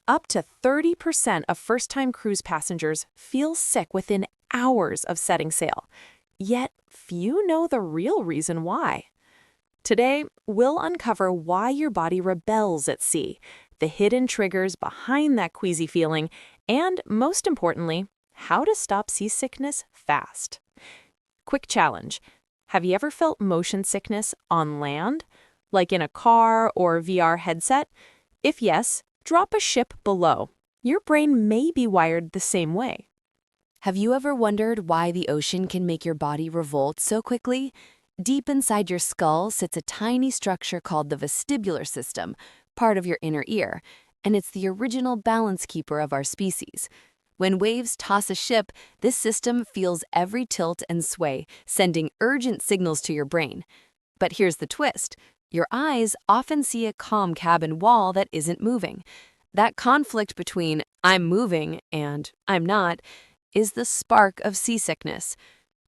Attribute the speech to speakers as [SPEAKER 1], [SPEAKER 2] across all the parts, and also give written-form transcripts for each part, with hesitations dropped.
[SPEAKER 1] Up to 30% of first-time cruise passengers feel sick within hours of setting sail. Yet, few know the real reason why. Today, we'll uncover why your body rebels at sea, the hidden triggers behind that queasy feeling, and, most importantly, how to stop seasickness fast. Quick challenge. Have you ever felt motion sickness on land, like in a car or VR headset? If yes, drop a ship below. Your brain may be wired the same way.
[SPEAKER 2] Have you ever wondered why the ocean can make your body revolt so quickly? Deep inside your skull sits a tiny structure called the vestibular system, part of your inner ear, and it's the original balance keeper of our species. When waves toss a ship, this system feels every tilt and sway, sending urgent signals to your brain. But here's the twist. Your eyes often see a calm cabin wall that isn't moving. That conflict between "I'm moving" and "I'm not" is the spark of seasickness.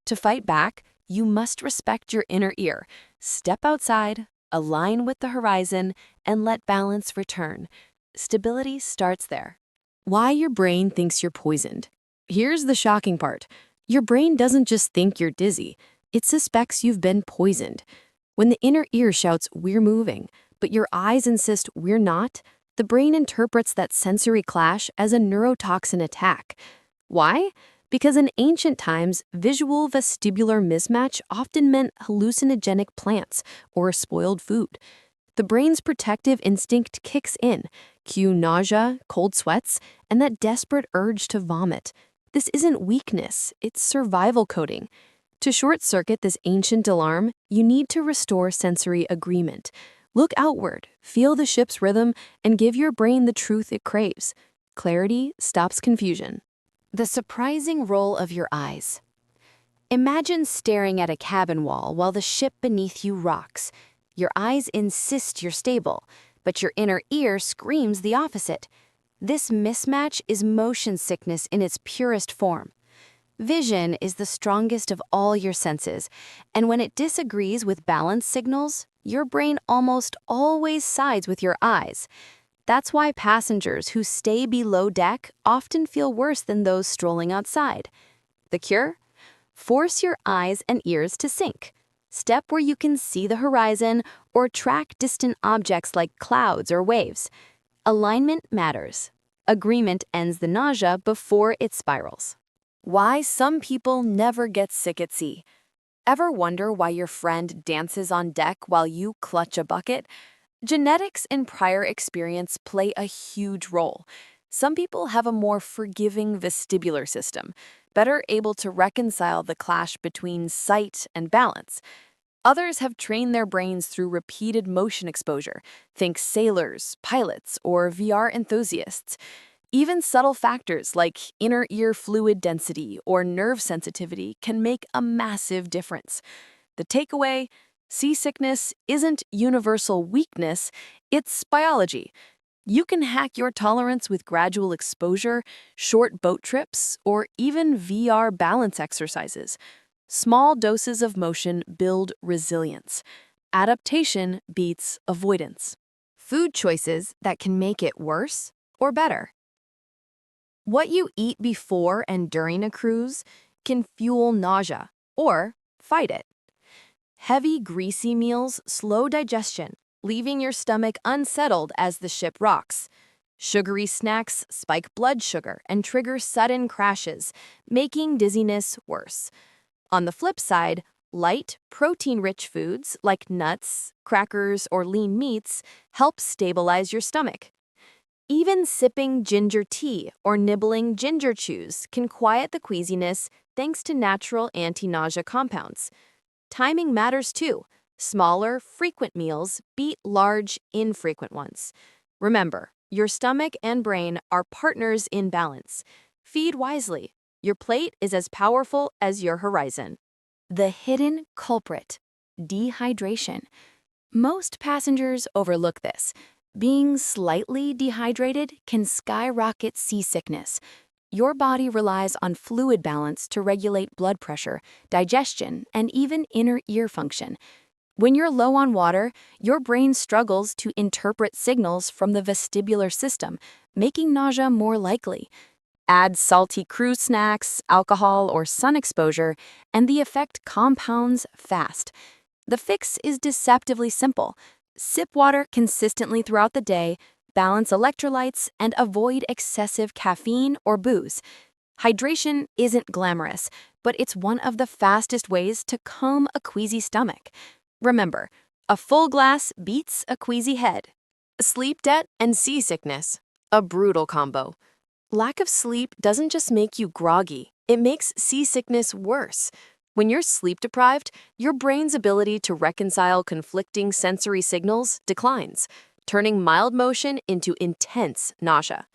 [SPEAKER 2] To fight back, you must respect your inner ear, step outside, align with the horizon, and let balance return. Stability starts there. Why your brain thinks you're poisoned. Here's the shocking part. Your brain doesn't just think you're dizzy, it suspects you've been poisoned. When the inner ear shouts, "We're moving," but your eyes insist, "We're not," the brain interprets that sensory clash as a neurotoxin attack. Why? Because in ancient times, visual vestibular mismatch often meant hallucinogenic plants or spoiled food. The brain's protective instinct kicks in, cue nausea, cold sweats, and that desperate urge to vomit. This isn't weakness, it's survival coding. To short-circuit this ancient alarm, you need to restore sensory agreement. Look outward, feel the ship's rhythm, and give your brain the truth it craves. Clarity stops confusion. The surprising role of your eyes. Imagine staring at a cabin wall while the ship beneath you rocks. Your eyes insist you're stable, but your inner ear screams the opposite. This mismatch is motion sickness in its purest form. Vision is the strongest of all your senses, and when it disagrees with balance signals, your brain almost always sides with your eyes. That's why passengers who stay below deck often feel worse than those strolling outside. The cure? Force your eyes and ears to sync. Step where you can see the horizon or track distant objects like clouds or waves. Alignment matters. Agreement ends the nausea before it spirals. Why some people never get sick at sea. Ever wonder why your friend dances on deck while you clutch a bucket? Genetics and prior experience play a huge role. Some people have a more forgiving vestibular system, better able to reconcile the clash between sight and balance. Others have trained their brains through repeated motion exposure. Think sailors, pilots, or VR enthusiasts. Even subtle factors like inner ear fluid density or nerve sensitivity can make a massive difference. The takeaway: seasickness isn't universal weakness, it's biology. You can hack your tolerance with gradual exposure, short boat trips, or even VR balance exercises. Small doses of motion build resilience. Adaptation beats avoidance. Food choices that can make it worse or better. What you eat before and during a cruise can fuel nausea or fight it. Heavy, greasy meals slow digestion, leaving your stomach unsettled as the ship rocks. Sugary snacks spike blood sugar and trigger sudden crashes, making dizziness worse. On the flip side, light, protein-rich foods like nuts, crackers, or lean meats help stabilize your stomach. Even sipping ginger tea or nibbling ginger chews can quiet the queasiness thanks to natural anti-nausea compounds. Timing matters too. Smaller, frequent meals beat large, infrequent ones. Remember, your stomach and brain are partners in balance. Feed wisely. Your plate is as powerful as your horizon. The hidden culprit: dehydration. Most passengers overlook this. Being slightly dehydrated can skyrocket seasickness. Your body relies on fluid balance to regulate blood pressure, digestion, and even inner ear function. When you're low on water, your brain struggles to interpret signals from the vestibular system, making nausea more likely. Add salty cruise snacks, alcohol, or sun exposure, and the effect compounds fast. The fix is deceptively simple. Sip water consistently throughout the day, balance electrolytes, and avoid excessive caffeine or booze. Hydration isn't glamorous, but it's one of the fastest ways to calm a queasy stomach. Remember, a full glass beats a queasy head.
[SPEAKER 1] Sleep debt and seasickness. A brutal combo. Lack of sleep doesn't just make you groggy, it makes seasickness worse. When you're sleep deprived, your brain's ability to reconcile conflicting sensory signals declines, turning mild motion into intense nausea.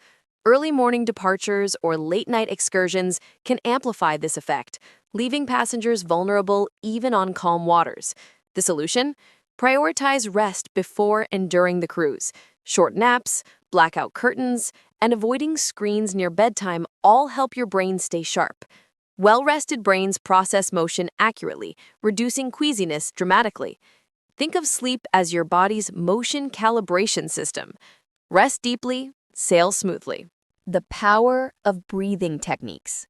[SPEAKER 1] Early morning departures or late-night excursions can amplify this effect, leaving passengers vulnerable even on calm waters. The solution? Prioritize rest before and during the cruise. Short naps, blackout curtains, and avoiding screens near bedtime all help your brain stay sharp. Well-rested brains process motion accurately, reducing queasiness dramatically. Think of sleep as your body's motion calibration system. Rest deeply, sail smoothly.
[SPEAKER 2] The power of breathing techniques.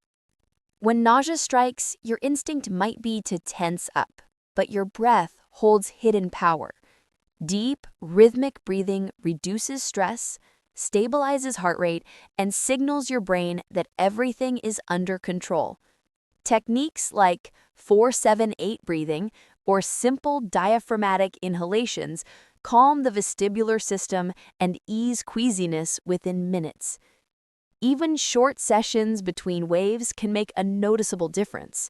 [SPEAKER 2] When nausea strikes, your instinct might be to tense up, but your breath holds hidden power. Deep, rhythmic breathing reduces stress, stabilizes heart rate, and signals your brain that everything is under control. Techniques like 4-7-8 breathing or simple diaphragmatic inhalations calm the vestibular system and ease queasiness within minutes. Even short sessions between waves can make a noticeable difference.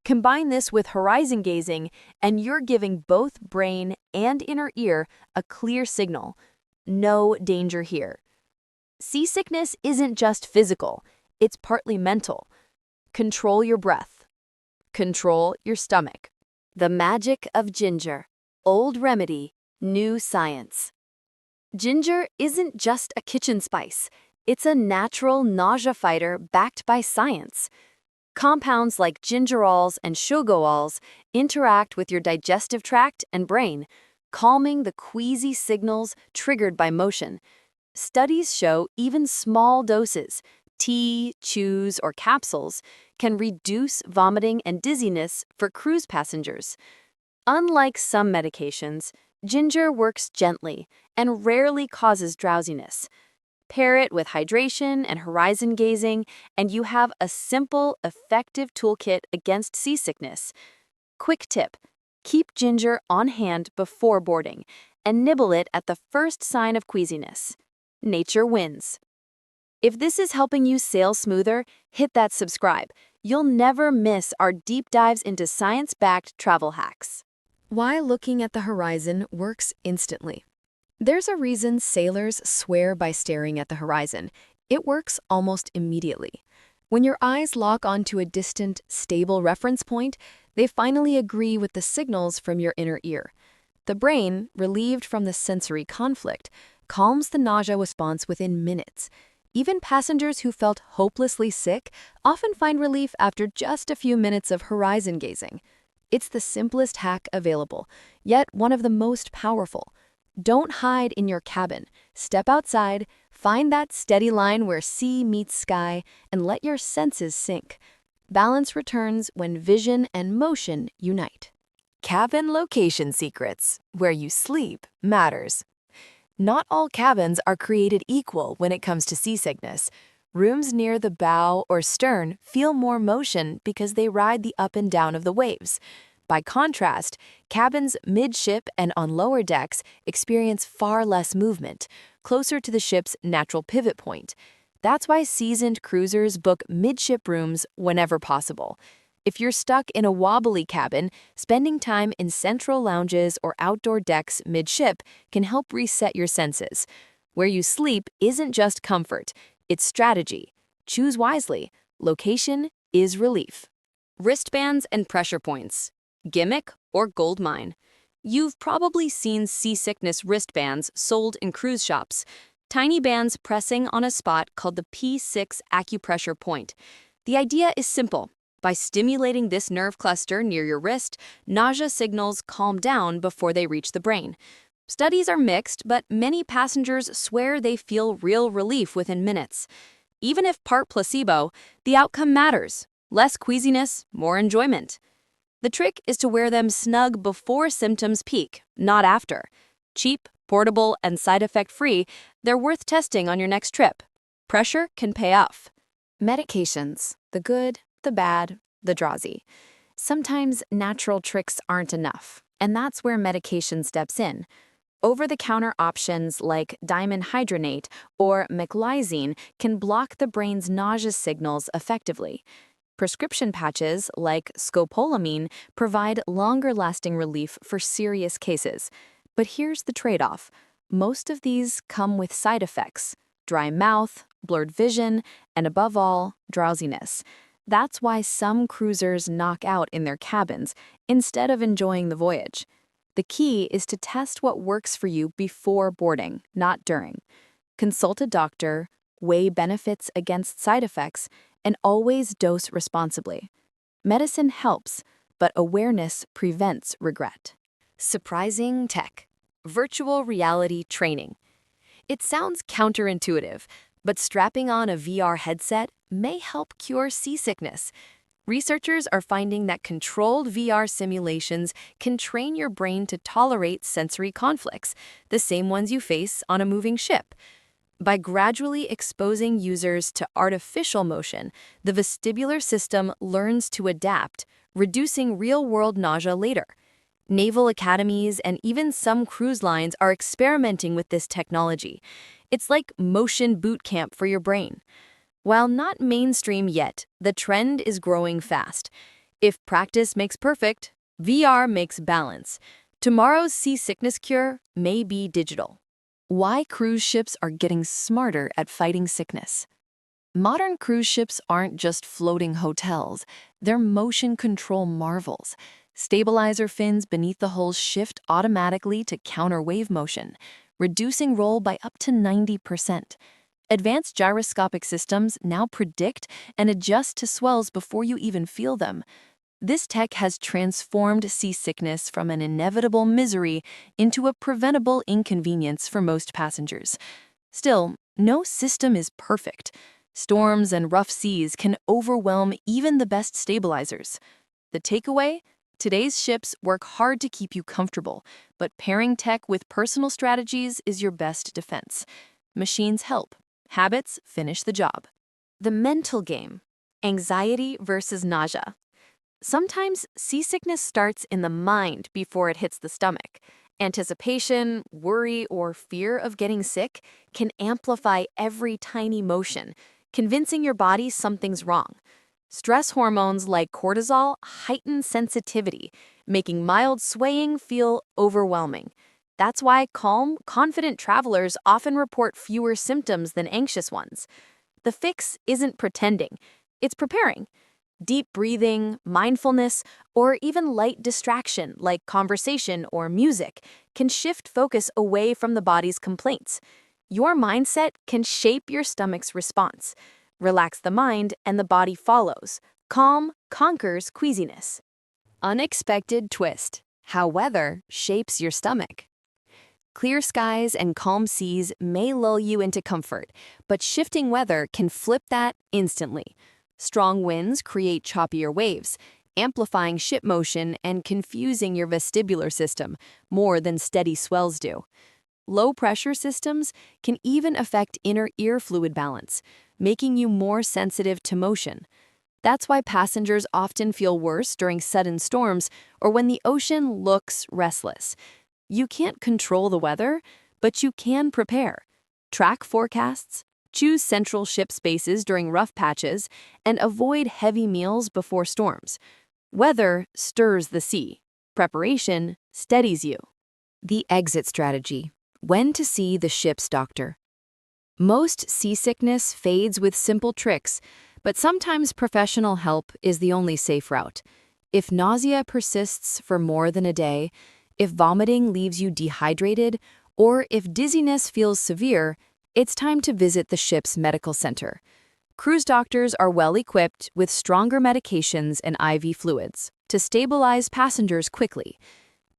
[SPEAKER 2] Combine this with horizon gazing, and you're giving both brain and inner ear a clear signal. No danger here. Seasickness isn't just physical, it's partly mental. Control your breath. Control your stomach. The magic of ginger. Old remedy, new science. Ginger isn't just a kitchen spice. It's a natural nausea fighter backed by science. Compounds like gingerols and shogols interact with your digestive tract and brain, calming the queasy signals triggered by motion. Studies show even small doses, tea, chews, or capsules, can reduce vomiting and dizziness for cruise passengers. Unlike some medications, ginger works gently and rarely causes drowsiness. Pair it with hydration and horizon gazing, and you have a simple, effective toolkit against seasickness. Quick tip: keep ginger on hand before boarding, and nibble it at the first sign of queasiness. Nature wins. If this is helping you sail smoother, hit that subscribe. You'll never miss our deep dives into science-backed travel hacks. Why looking at the horizon works instantly. There's a reason sailors swear by staring at the horizon. It works almost immediately. When your eyes lock onto a distant, stable reference point, they finally agree with the signals from your inner ear. The brain, relieved from the sensory conflict, calms the nausea response within minutes. Even passengers who felt hopelessly sick often find relief after just a few minutes of horizon gazing. It's the simplest hack available, yet one of the most powerful. Don't hide in your cabin. Step outside, find that steady line where sea meets sky, and let your senses sink. Balance returns when vision and motion unite.
[SPEAKER 1] Cabin location secrets. Where you sleep matters. Not all cabins are created equal when it comes to seasickness. Rooms near the bow or stern feel more motion because they ride the up and down of the waves. By contrast, cabins midship and on lower decks experience far less movement, closer to the ship's natural pivot point. That's why seasoned cruisers book midship rooms whenever possible. If you're stuck in a wobbly cabin, spending time in central lounges or outdoor decks midship can help reset your senses. Where you sleep isn't just comfort, it's strategy. Choose wisely. Location is relief. Wristbands and pressure points. Gimmick or gold mine. You've probably seen seasickness wristbands sold in cruise shops. Tiny bands pressing on a spot called the P6 acupressure point. The idea is simple. By stimulating this nerve cluster near your wrist, nausea signals calm down before they reach the brain.
[SPEAKER 2] Studies are mixed, but many passengers swear they feel real relief within minutes. Even if part placebo, the outcome matters. Less queasiness, more enjoyment. The trick is to wear them snug before symptoms peak, not after. Cheap, portable, and side effect free, they're worth testing on your next trip. Pressure can pay off. Medications, the good, the bad, the drowsy. Sometimes natural tricks aren't enough, and that's where medication steps in. Over-the-counter options like dimenhydrinate or meclizine can block the brain's nausea signals effectively. Prescription patches like scopolamine provide longer-lasting relief for serious cases. But here's the trade-off. Most of these come with side effects: dry mouth, blurred vision, and above all, drowsiness. That's why some cruisers knock out in their cabins instead of enjoying the voyage. The key is to test what works for you before boarding, not during. Consult a doctor, weigh benefits against side effects, and always dose responsibly. Medicine helps, but awareness prevents regret. Surprising tech. Virtual reality training. It sounds counterintuitive, but strapping on a VR headset may help cure seasickness. Researchers are finding that controlled VR simulations can train your brain to tolerate sensory conflicts, the same ones you face on a moving ship. By gradually exposing users to artificial motion, the vestibular system learns to adapt, reducing real-world nausea later. Naval academies and even some cruise lines are experimenting with this technology. It's like motion boot camp for your brain. While not mainstream yet, the trend is growing fast. If practice makes perfect, VR makes balance. Tomorrow's seasickness cure may be digital. Why cruise ships are getting smarter at fighting sickness. Modern cruise ships aren't just floating hotels, they're motion control marvels. Stabilizer fins beneath the hulls shift automatically to counter wave motion, reducing roll by up to 90%. Advanced gyroscopic systems now predict and adjust to swells before you even feel them. This tech has transformed seasickness from an inevitable misery into a preventable inconvenience for most passengers. Still, no system is perfect. Storms and rough seas can overwhelm even the best stabilizers. The takeaway? Today's ships work hard to keep you comfortable, but pairing tech with personal strategies is your best defense. Machines help. Habits finish the job. The mental game. Anxiety versus nausea. Sometimes seasickness starts in the mind before it hits the stomach. Anticipation, worry, or fear of getting sick can amplify every tiny motion, convincing your body something's wrong. Stress hormones like cortisol heighten sensitivity, making mild swaying feel overwhelming. That's why calm, confident travelers often report fewer symptoms than anxious ones. The fix isn't pretending, it's preparing. Deep breathing, mindfulness, or even light distraction like conversation or music can shift focus away from the body's complaints. Your mindset can shape your stomach's response. Relax the mind and the body follows. Calm conquers queasiness. Unexpected twist. How weather shapes your stomach. Clear skies and calm seas may lull you into comfort, but shifting weather can flip that instantly. Strong winds create choppier waves, amplifying ship motion and confusing your vestibular system more than steady swells do. Low-pressure systems can even affect inner ear fluid balance, making you more sensitive to motion. That's why passengers often feel worse during sudden storms or when the ocean looks restless. You can't control the weather, but you can prepare. Track forecasts, choose central ship spaces during rough patches, and avoid heavy meals before storms. Weather stirs the sea. Preparation steadies you. The exit strategy. When to see the ship's doctor. Most seasickness fades with simple tricks, but sometimes professional help is the only safe route. If nausea persists for more than a day, if vomiting leaves you dehydrated, or if dizziness feels severe, it's time to visit the ship's medical center. Cruise doctors are well equipped with stronger medications and IV fluids to stabilize passengers quickly.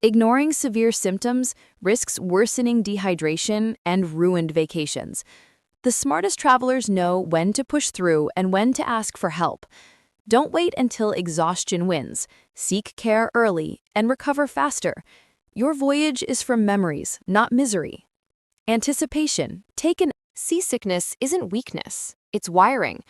[SPEAKER 2] Ignoring severe symptoms risks worsening dehydration and ruined vacations. The smartest travelers know when to push through and when to ask for help. Don't wait until exhaustion wins. Seek care early and recover faster. Your voyage is for memories, not misery. Anticipation. Seasickness isn't weakness, it's wiring.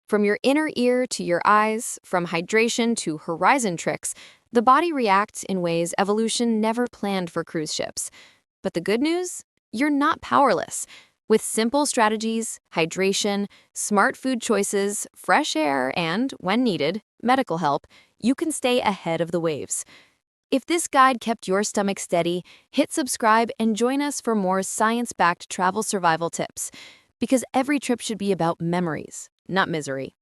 [SPEAKER 2] From your inner ear to your eyes, from hydration to horizon tricks, the body reacts in ways evolution never planned for cruise ships. But the good news? You're not powerless. With simple strategies, hydration, smart food choices, fresh air, and, when needed, medical help, you can stay ahead of the waves. If this guide kept your stomach steady, hit subscribe and join us for more science-backed travel survival tips. Because every trip should be about memories, not misery.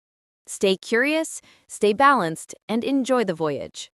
[SPEAKER 2] Stay curious, stay balanced, and enjoy the voyage.